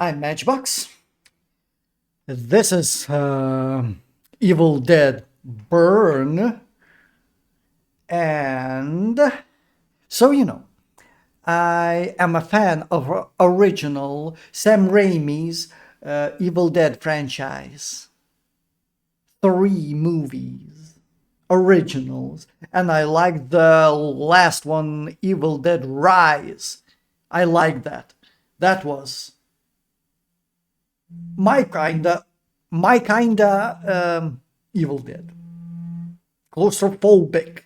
I'm Matchbox. This is evildeadburn, and so I am a fan of original Sam Raimi's Evil Dead franchise. 3 movies, originals, and I like the last one, Evil Dead Rise. I like that. That was my kinda Evil Dead. Claustrophobic.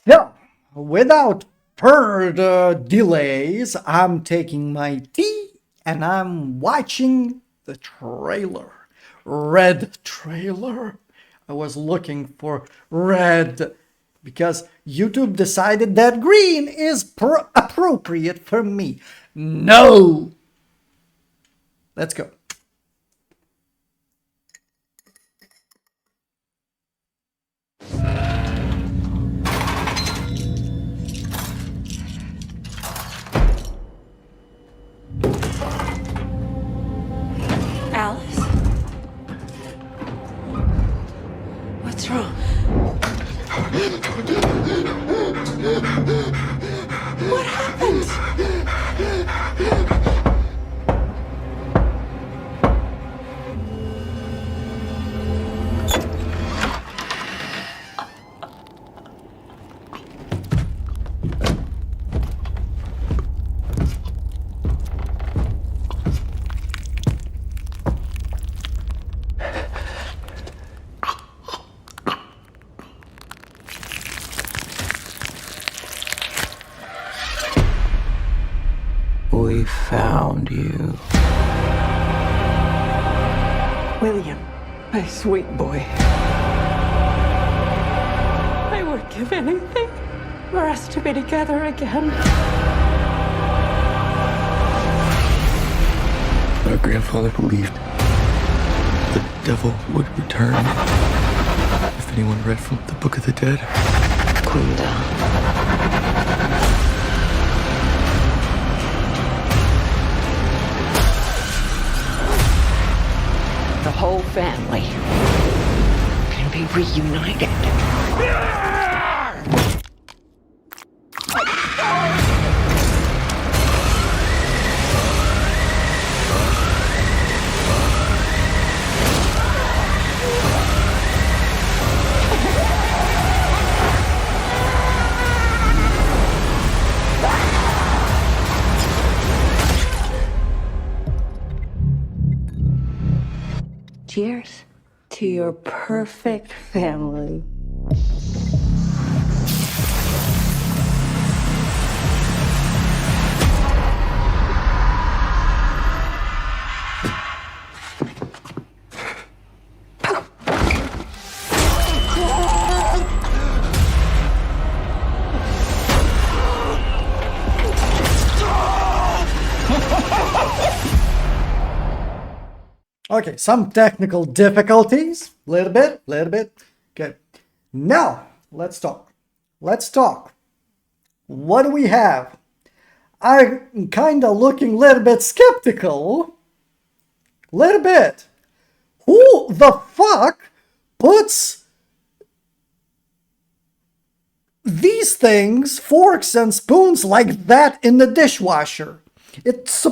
So, without further delays, I'm taking my tea and I'm watching the trailer. Red trailer. I was looking for red because YouTube decided that green is appropriate for me. No! Let's go. Alice? What's wrong? What happened? We found you. William, my sweet boy. I would give anything for us to be together again. Our grandfather believed the devil would return if anyone read from the Book of the Dead. Cool down. The whole family can be reunited. Cheers to your perfect family. Okay, some technical difficulties. Little bit. Okay. Now, let's talk. What do we have? I'm kind of looking a little bit skeptical. Little bit. Who the fuck puts these things, forks and spoons like that in the dishwasher? It's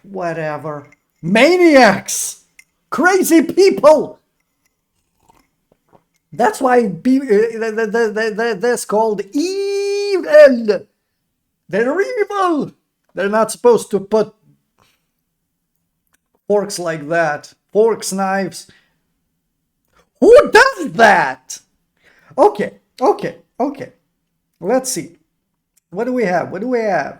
whatever. Maniacs! Crazy people! That's why that's called evil. They're evil. They're not supposed to put forks like that. Forks, knives. Who does that? Okay. Let's see. What do we have?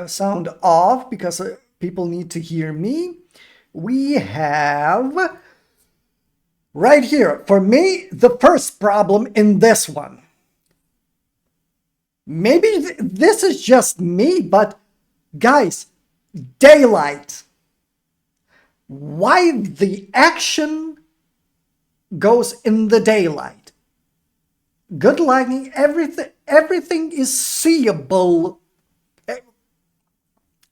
Sound off because people need to hear me. We have right here, for me, the first problem in this one. Maybe this is just me, but guys, daylight. Why the action goes in the daylight? Good lighting, everything is seeable.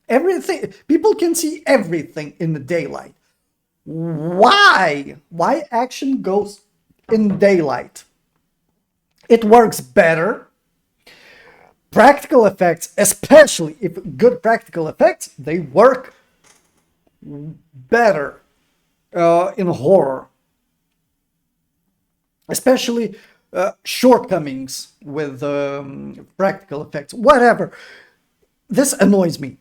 Everything, people can see everything in the daylight. Why action goes in daylight? It works better. Practical effects, especially if good practical effects, they work better in horror. Especially shortcomings with practical effects. Whatever. This annoys me.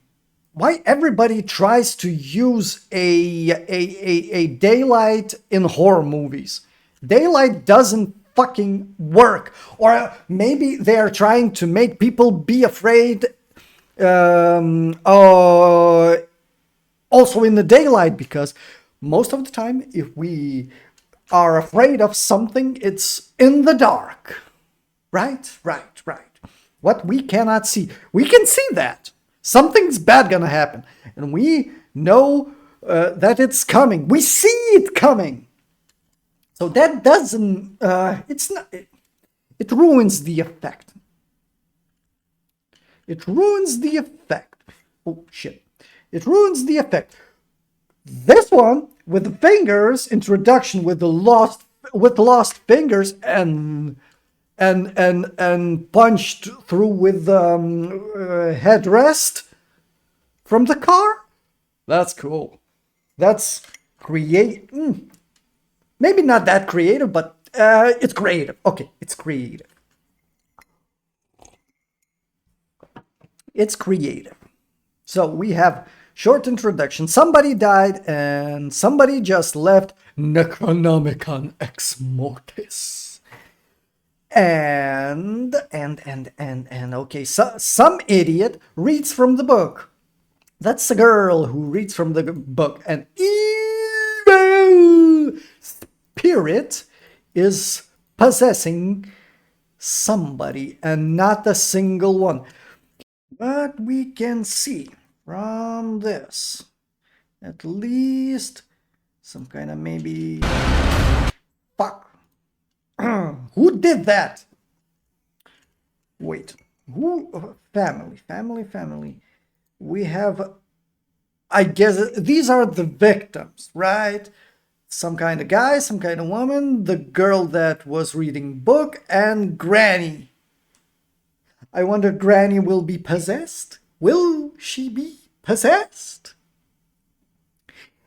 Why everybody tries to use a daylight in horror movies? Daylight doesn't fucking work. Or maybe they are trying to make people be afraid also in the daylight, because most of the time if we are afraid of something, it's in the dark. Right. What we cannot see. We can see that. Something's bad gonna happen. And we know that it's coming. We see it coming. So that doesn't, it's not, it ruins the effect. It ruins the effect. Oh, shit. It ruins the effect. This one, with the fingers, introduction with the lost fingers and punched through with the headrest from the car. That's cool. That's maybe not that creative, but it's creative. Okay, it's creative. It's creative. So we have short introduction. Somebody died and somebody just left Necronomicon ex mortis. And okay, so some idiot reads from the book. That's the girl who reads from the book. An evil spirit is possessing somebody, and not a single one. But we can see from this, at least, some kind of maybe... Fuck. Who did that? Wait. Who? Family. We have... I guess these are the victims, right? Some kind of guy, some kind of woman, the girl that was reading book, and Granny. I wonder, Granny will be possessed? Will she be possessed?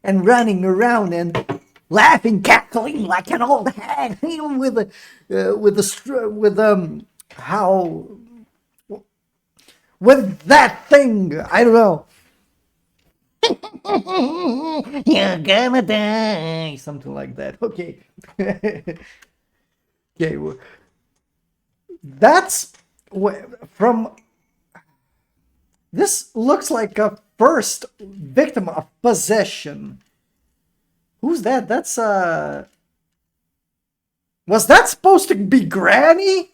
And running around and laughing, cackling like an old hag, with that thing. I don't know. You're gonna die, something like that. Okay. Okay. That's from. This looks like a first victim of possession. Who's that? That's was that supposed to be Granny?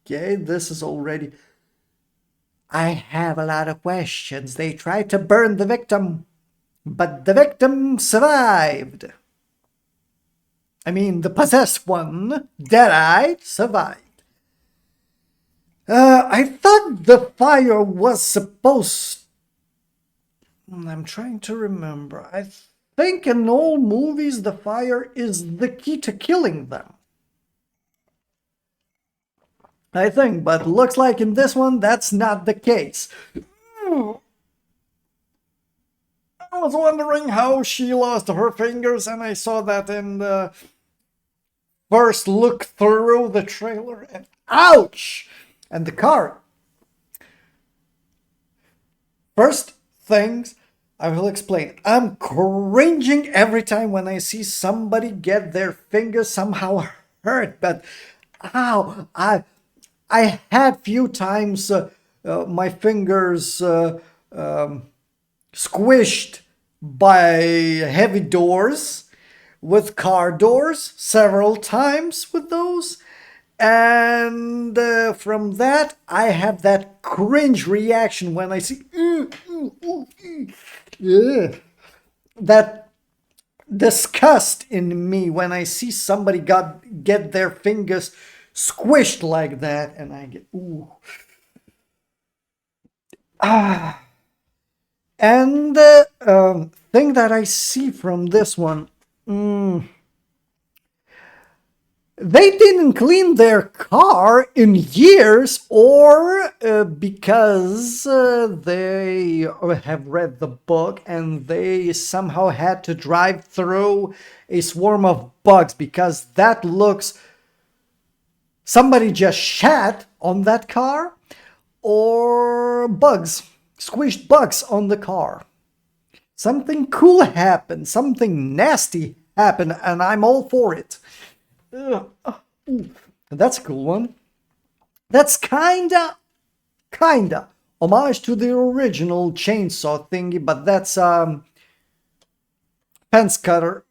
Okay, this is already... I have a lot of questions. They tried to burn the victim, but the victim survived. I mean, the possessed one, Deadite, survived. I thought the fire was supposed... I'm trying to remember. I think in all movies the fire is the key to killing them. I think, but looks like in this one that's not the case. I was wondering how she lost her fingers, and I saw that in the first look through the trailer, and ouch! And the car. First things I will explain. I'm cringing every time when I see somebody get their fingers somehow hurt, but ow, I had few times my fingers squished by heavy doors, with car doors, several times with those. And from that, I have that cringe reaction when I see that disgust in me when I see somebody get their fingers squished like that, and I get ooh. And thing that I see from this one, they didn't clean their car in years, or because they have read the book and they somehow had to drive through a swarm of bugs, because that looks, somebody just shat on that car, or bugs, squished bugs on the car. Something cool happened, something nasty happened, and I'm all for it. That's a cool one. That's kinda homage to the original chainsaw thingy, but that's fence cutter,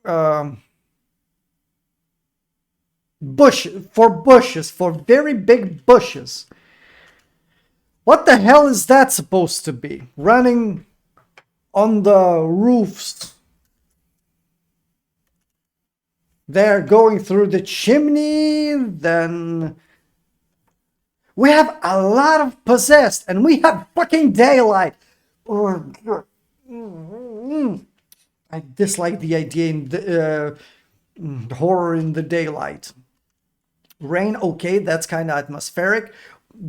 bushes, for very big bushes. What the hell is that supposed to be? Running on the roofs. They're going through the chimney, then we have a lot of possessed, and we have fucking daylight. I dislike the idea in the horror in the daylight. Rain, okay, that's kind of atmospheric.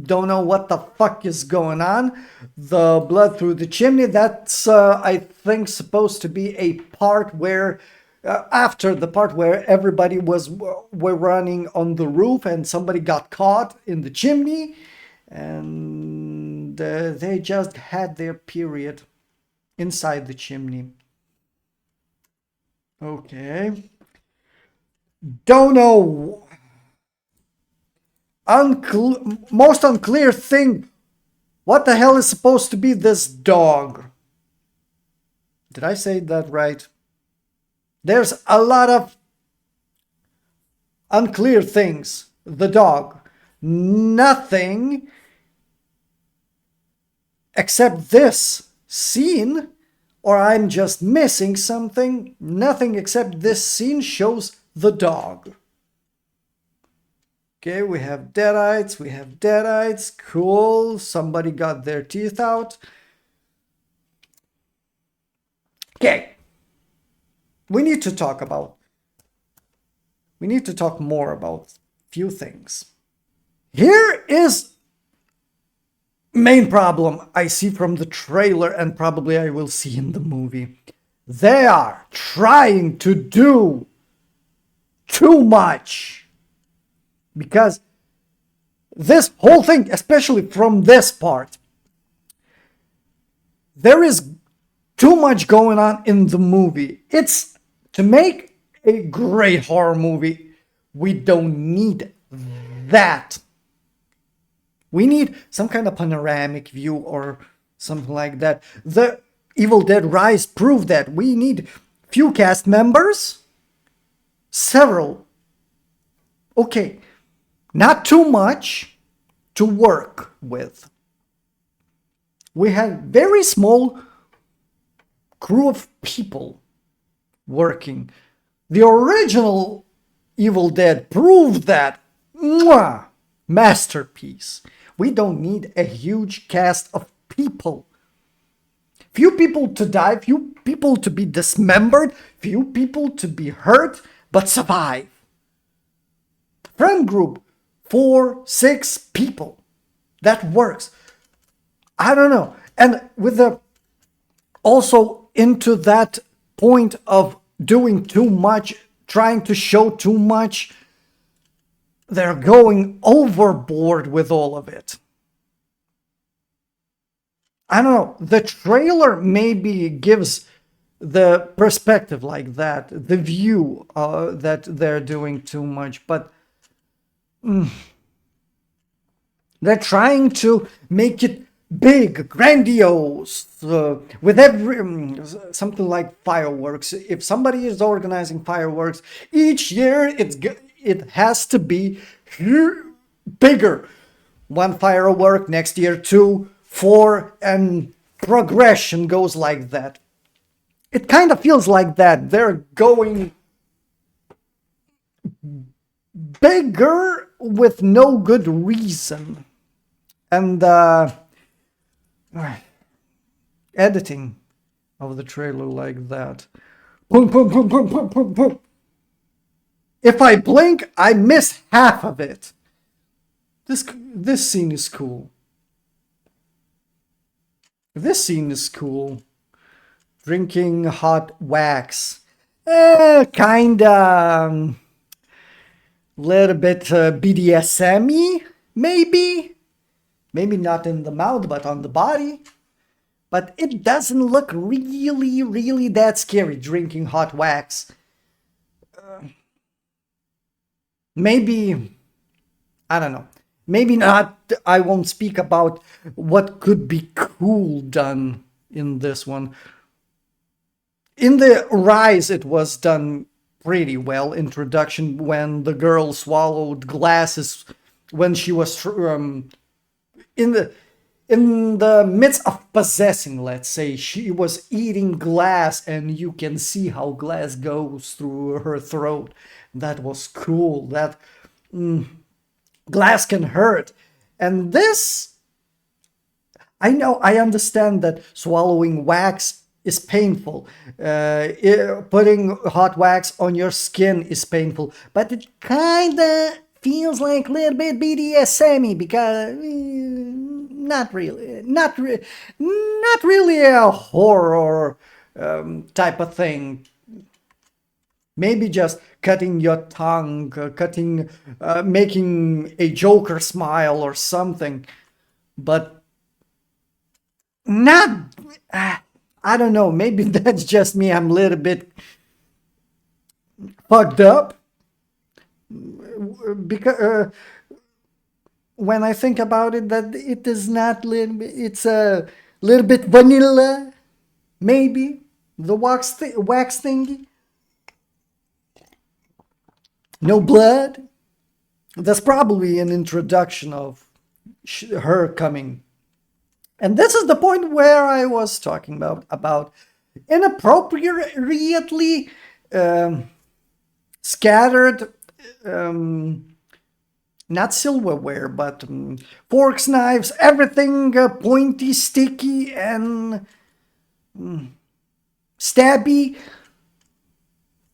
Don't know what the fuck is going on. The blood through the chimney, that's I think supposed to be a part where after the part where everybody were running on the roof and somebody got caught in the chimney, and they just had their period inside the chimney. Okay, don't know. Most unclear thing, what the hell is supposed to be this dog? Did I say that right? There's a lot of unclear things. The dog. Nothing except this scene, or I'm just missing something. Nothing except this scene shows the dog. Okay, we have deadites, cool. Somebody got their teeth out. Okay. We need to talk more about few things. Here is main problem I see from the trailer, and probably I will see in the movie. They are trying to do too much. Because this whole thing, especially from this part, there is too much going on in the movie. It's to make a great horror movie, we don't need that. We need some kind of panoramic view or something like that. The Evil Dead Rise proved that. We need few cast members, several. Okay, not too much to work with. We had very small crew of people working. The original Evil Dead proved that. Mwah! Masterpiece. We don't need a huge cast of people. Few people to die, few people to be dismembered, few people to be hurt, but survive. Friend group, 4, 6 people. That works. I don't know. And with the also into that point of doing too much, trying to show too much, they're going overboard with all of it. I don't know. The trailer maybe gives the perspective like that, the view that they're doing too much, but they're trying to make it big, grandiose, with every something like fireworks. If somebody is organizing fireworks each year, it has to be bigger. One firework, next year 2, 4, and progression goes like that. It kind of feels like that. They're going bigger with no good reason. And editing of the trailer like that. Boom, boom, boom, boom, boom, boom, boom. If I blink, I miss half of it. This scene is cool. This scene is cool. Drinking hot wax. Kinda little bit BDSM-y, maybe. Maybe not in the mouth, but on the body. But it doesn't look really, really that scary, drinking hot wax. Maybe, I don't know. Maybe not, I won't speak about what could be cool done in this one. In the Rise, it was done pretty well. Introduction when the girl swallowed glasses when she was in the midst of possessing, let's say, she was eating glass and you can see how glass goes through her throat. That was cool. That glass can hurt. And this, I know, I understand that swallowing wax is painful. Putting hot wax on your skin is painful. But it kinda feels like a little bit BDSM-y because not really a horror type of thing. Maybe just cutting your tongue, making a Joker smile or something, but not. I don't know. Maybe that's just me. I'm a little bit fucked up because when I think about it, that it is not little bit, it's a little bit vanilla, maybe the wax thingy. No blood. That's probably an introduction of her coming. And this is the point where I was talking about inappropriately scattered, not silverware, but forks, knives, everything pointy, sticky, and stabby.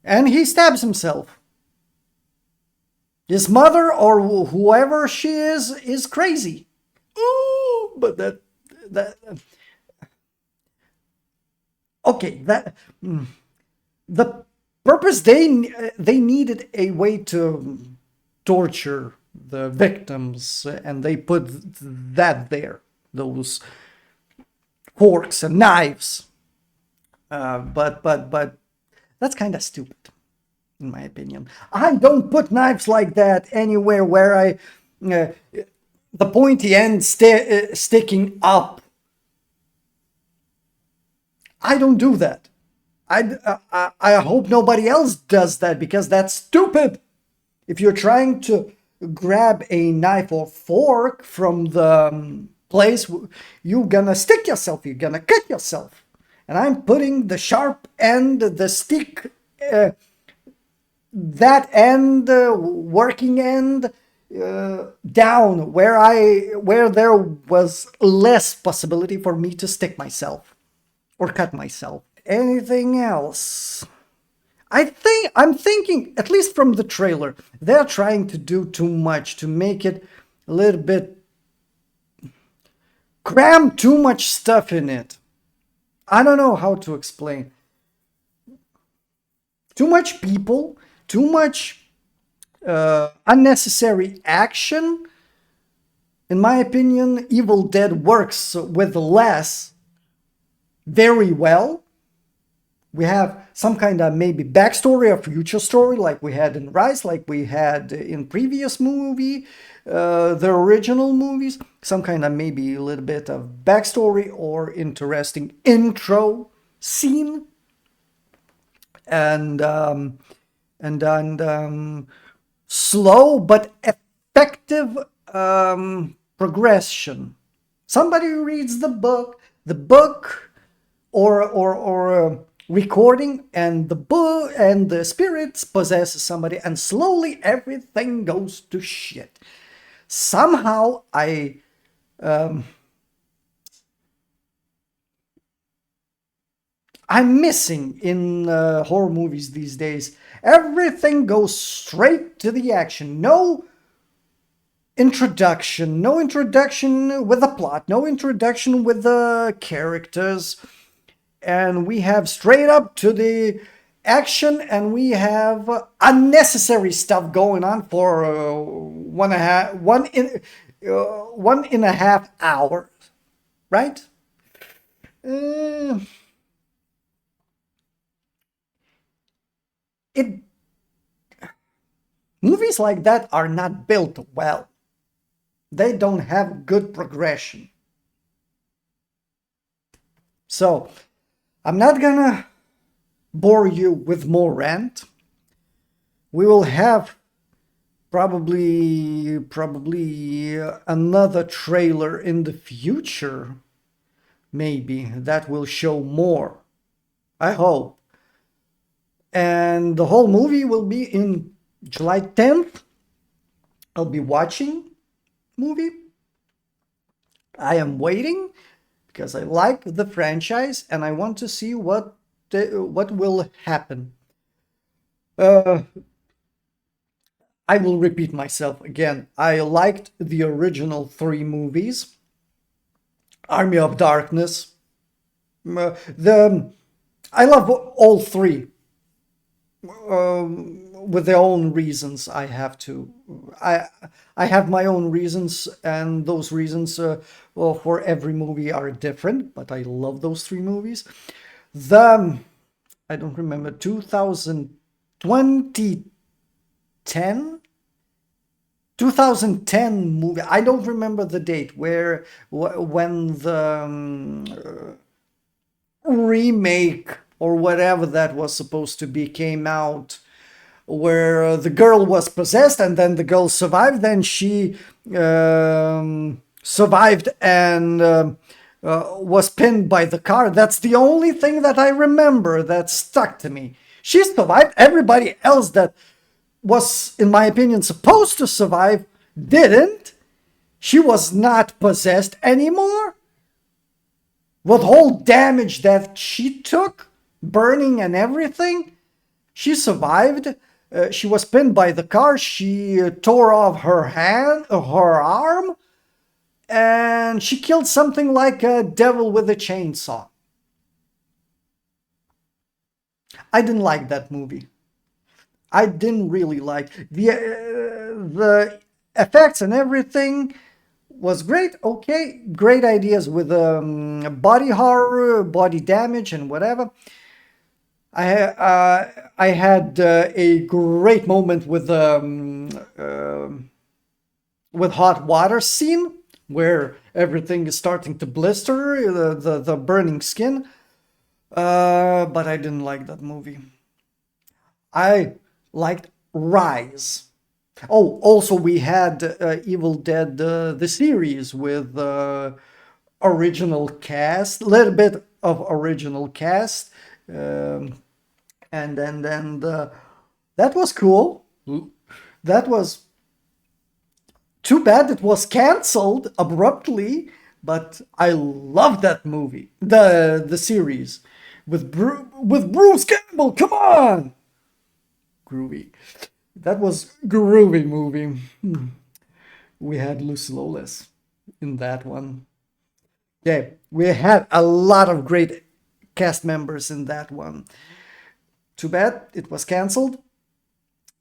And he stabs himself. His mother or whoever she is crazy. Ooh, but that okay, that the purpose they needed a way to torture the victims, and they put that there, those forks and knives. But that's kind of stupid, in my opinion. I don't put knives like that anywhere where the pointy end sticking up. I don't do that. I hope nobody else does that, because that's stupid. If you're trying to grab a knife or fork from the place, you're gonna stick yourself, you're gonna cut yourself. And I'm putting the sharp end, the stick, that end, working end, down where there was less possibility for me to stick myself or cut myself. Anything else? I'm thinking, at least from the trailer, they're trying to do too much, to make it a little bit, cram too much stuff in it. I don't know how to explain. Too much people, too much unnecessary action. In my opinion, Evil Dead works with less very well. We have some kind of maybe backstory or future story, like we had in Rise, like we had in previous movie, the original movies. Some kind of maybe a little bit of backstory or interesting intro scene, and slow but effective progression. Somebody reads the book or recording, and the book and the spirits possesses somebody, and slowly everything goes to shit. Somehow I I'm missing in horror movies these days. Everything goes straight to the action. No introduction. No introduction with the plot. No introduction with the characters. And we have straight up to the action, and we have unnecessary stuff going on for 1.5 hours, right? Uh, it Movies like that are not built well. They don't have good progression. So I'm not gonna bore you with more rant. We will have probably another trailer in the future, maybe, that will show more. I hope. And the whole movie will be in July 10th. I'll be watching movie. I am waiting because I like the franchise and I want to see what will happen. I will repeat myself again. I liked the original 3 movies. Army of Darkness. I love all 3. With their own reasons. I have my own reasons, and those reasons for every movie are different, but I love those 3 movies. I don't remember, 2010 movie, I don't remember the date, when the remake or whatever that was supposed to be came out, where the girl was possessed and then the girl survived, then she survived and was pinned by the car. That's the only thing that I remember that stuck to me. She survived. Everybody else that was, in my opinion, supposed to survive didn't. She was not possessed anymore. With all damage that she took, burning and everything, she survived. She was pinned by the car. She tore off her arm, and she killed something like a devil with a chainsaw. I didn't like that movie. I didn't really like the effects and everything was great. Okay, great ideas with body horror, body damage, and whatever. I had a great moment with hot water scene where everything is starting to blister, the burning skin. But I didn't like that movie. I liked Rise. Oh, also we had Evil Dead the series with original cast, a little bit of original cast, and then that was cool. That was too bad it was cancelled abruptly, but I love that movie, the series with Bruce Campbell. Come on, groovy. That was groovy movie. We had Lucy Lawless in that one. Yeah, we had a lot of great cast members in that one. Too bad it was cancelled.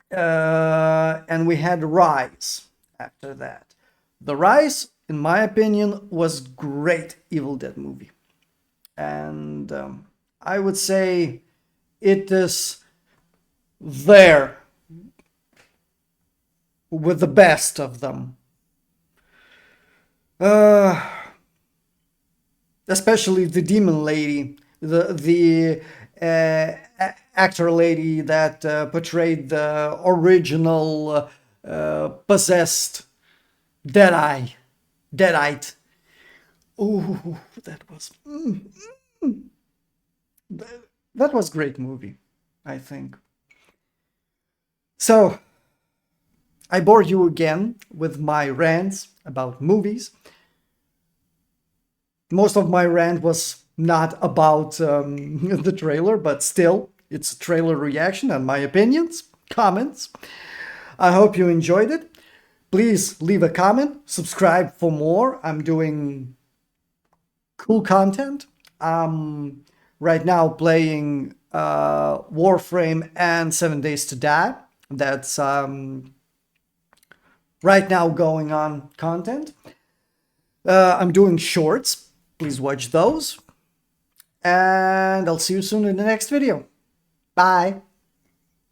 And we had Rise after that. The Rise, in my opinion, was great Evil Dead movie. And I would say it is there with the best of them. Especially the demon lady, the actor lady that portrayed the original possessed Deadite. Ooh, that was great movie, I think. So I bored you again with my rants about movies. Most of my rant was not about the trailer, but still, it's a trailer reaction and my opinions, comments. I hope you enjoyed it. Please leave a comment, subscribe for more. I'm doing cool content. Right now playing Warframe and 7 Days to Die. That's right now going on content. I'm doing shorts. Please watch those. And I'll see you soon in the next video. Bye.